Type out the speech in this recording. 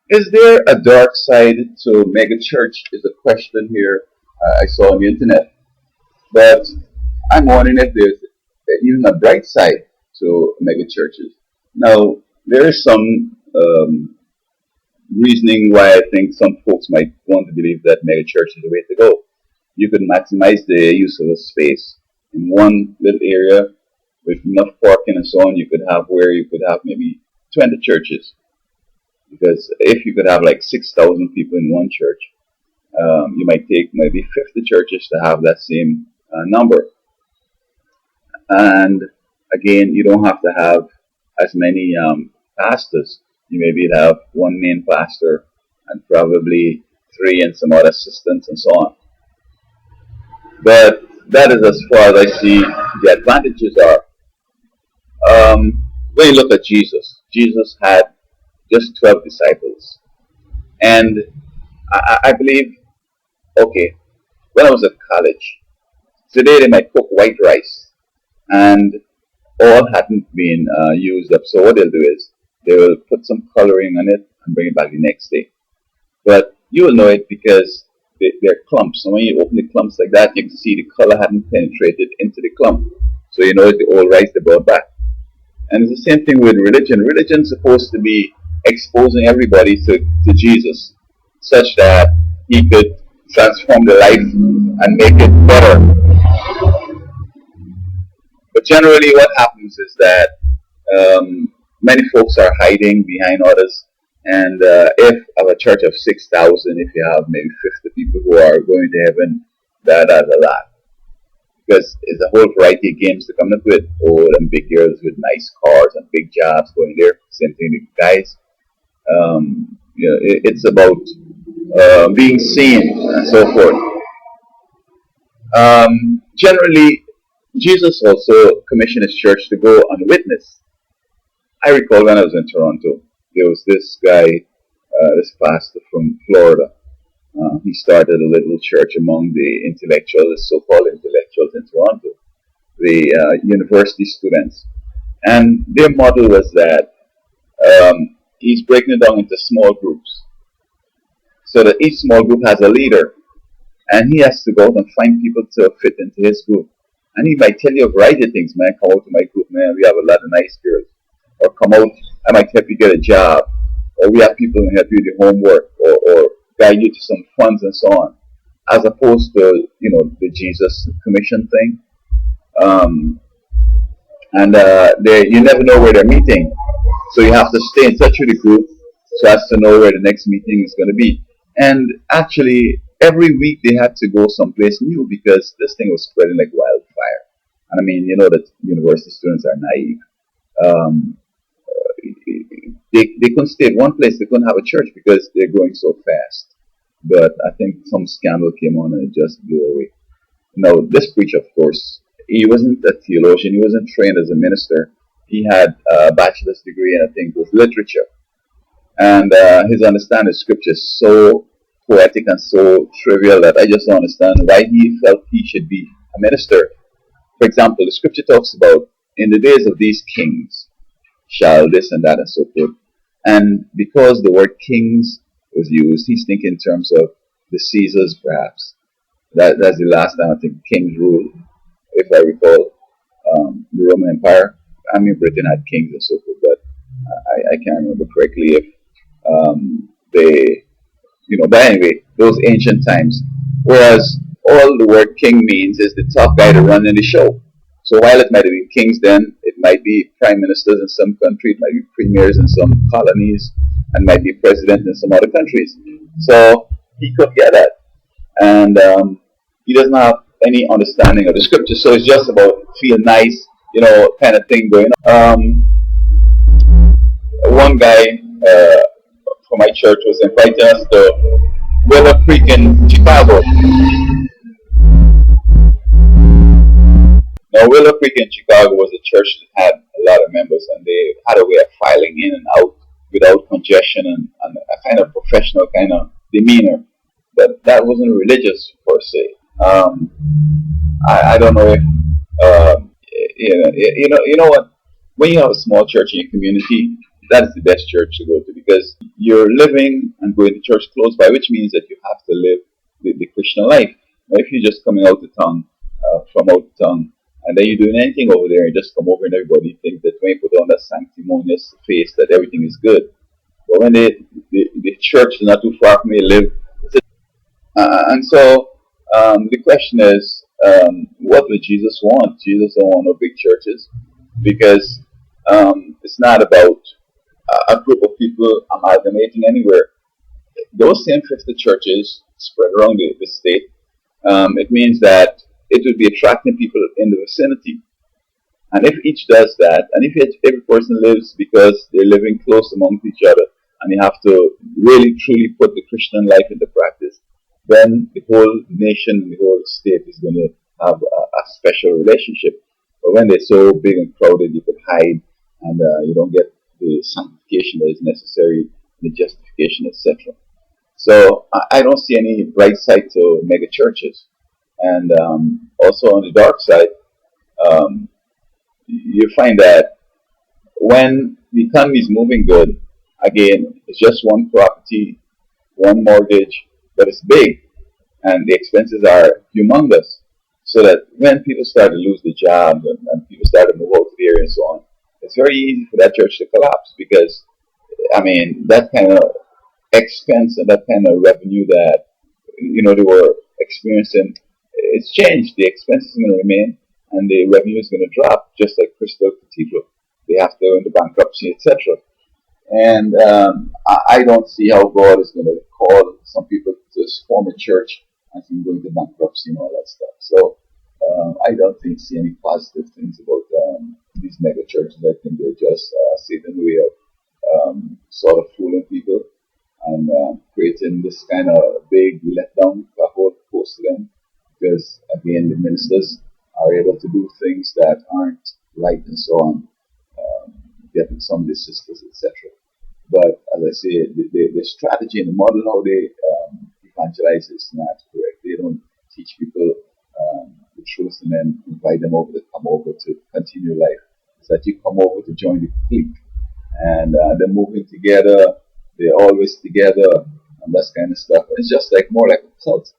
Is there a dark side to mega church? Is a question here I saw on the internet. But I'm wondering if there's even a bright side to mega churches. Now, there is some reasoning why I think some folks might want to believe that mega church is the way to go. You could maximize the use of the space in one little area with enough parking and so on. You could have where you could have maybe 20 churches, because if you could have like 6,000 people in one church, you might take maybe 50 churches to have that same number. And again, you don't have to have as many pastors. You maybe have one main pastor and probably three and some other assistants and so on. But that is as far as I see the advantages are. When you look at Jesus, Jesus had just 12 disciples. And I believe, okay, when I was at college, today they might cook white rice and all hadn't been used up. So what they'll do is they will put some coloring on it and bring it back the next day. But you will know it because they're clumps. So when you open the clumps like that, you can see the color hadn't penetrated into the clump. So you know it's the old rice they brought back. And it's the same thing with religion. Religion's supposed to be exposing everybody to Jesus, such that he could transform the life and make it better. But generally what happens is that many folks are hiding behind others. And if of a church of 6,000, if you have maybe 50 people who are going to heaven, that's a lot. Because it's a whole variety of games to come up with. Old and big girls with nice cars and big jobs going there. Same thing with guys. It's about being seen and so forth. Generally, Jesus also commissioned his church to go and witness. I recall when I was in Toronto, there was this guy, this pastor from Florida. He started a little church among the intellectuals, so-called intellectuals in Toronto, the university students. And their model was that he's breaking it down into small groups, so that each small group has a leader, and he has to go out and find people to fit into his group. And he might tell you a variety of things, man. Come out to my group, man. We have a lot of nice girls. Or come out, I might help you get a job. Or we have people who help you with the homework, or guide you to some funds and so on. As opposed to, the Jesus commission thing. You never know where they're meeting. So you have to stay in touch with the group so as to know where the next meeting is going to be. And actually, every week they had to go someplace new because this thing was spreading like wildfire. And I mean, you know that university students are naive. They couldn't stay at one place. They couldn't have a church because they're growing so fast. But I think some scandal came on and it just blew away. Now, this preacher, of course, he wasn't a theologian. He wasn't trained as a minister. He had a bachelor's degree in, I think, it was literature. And his understanding of scripture is so poetic and so trivial that I just don't understand why he felt he should be a minister. For example, the scripture talks about, in the days of these kings, shall this and that and so forth. And because the word kings was used, he's thinking in terms of the Caesars, perhaps. That's the last time I think kings ruled, if I recall, the Roman Empire. I mean, Britain had kings and so forth, but I can't remember correctly if but anyway, those ancient times. Whereas all the word king means is the top guy to run in the show. So while it might have been kings then, it might be prime ministers in some country, it might be premiers in some colonies, and might be president in some other countries. So he could get that. And he doesn't have any understanding of the scripture, so it's just about feel nice, kind of thing going on. One guy from my church was inviting us to Willow Creek in Chicago. Now, Willow Creek in Chicago was a church that had a lot of members, and they had a way of filing in and out without congestion and a kind of professional kind of demeanor. But that wasn't religious per se. I don't know if you know what. When you have a small church in your community, that is the best church to go to, because you're living and going to church close by, which means that you have to live the Christian life. Now, if you're just coming out of town, from out of town, and then you're doing anything over there and just come over and everybody thinks that when you put on that sanctimonious face that everything is good. But when the church is not too far from where you live, and so the question is, what would Jesus want? Jesus don't want no big churches, because it's not about a group of people amalgamating anywhere. Those same 50 churches spread around the state, it means that it would be attracting people in the vicinity. And if each does that, and if every person lives because they're living close amongst each other, and you have to really truly put the Christian life into practice, then the whole nation, the whole state is going to have a special relationship. But when they're so big and crowded, you could hide, and you don't get the sanctification that is necessary, the justification, etc. So I don't see any bright side to mega churches. And also on the dark side, um, you find that when the economy is moving good, again, it's just one property, one mortgage, but it's big, and the expenses are humongous. So that when people start to lose their jobs, and people start to move out of the area and so on, it's very easy for that church to collapse, because, I mean, that kind of expense and that kind of revenue that they were experiencing, it's changed. The expenses are going to remain, and the revenue is going to drop, just like Crystal Cathedral. They have to go into bankruptcy, etc. And I don't see how God is going to call some people to form a church and from going to bankruptcy and all that stuff. So I don't think see any positive things about these mega churches. I think they're just Satan's way of sort of fooling people, and creating this kind of big letdown for a whole host of them, because again the ministers are able to do things that aren't right and so on, getting some of the sisters, etc. But as I say, the strategy and the model how they evangelize is not correct. They don't teach people the truth and then invite them over to come over to continue life. It's that you come over to join the clique, and they're moving together, they're always together, and that kind of stuff. It's just like more like a cult.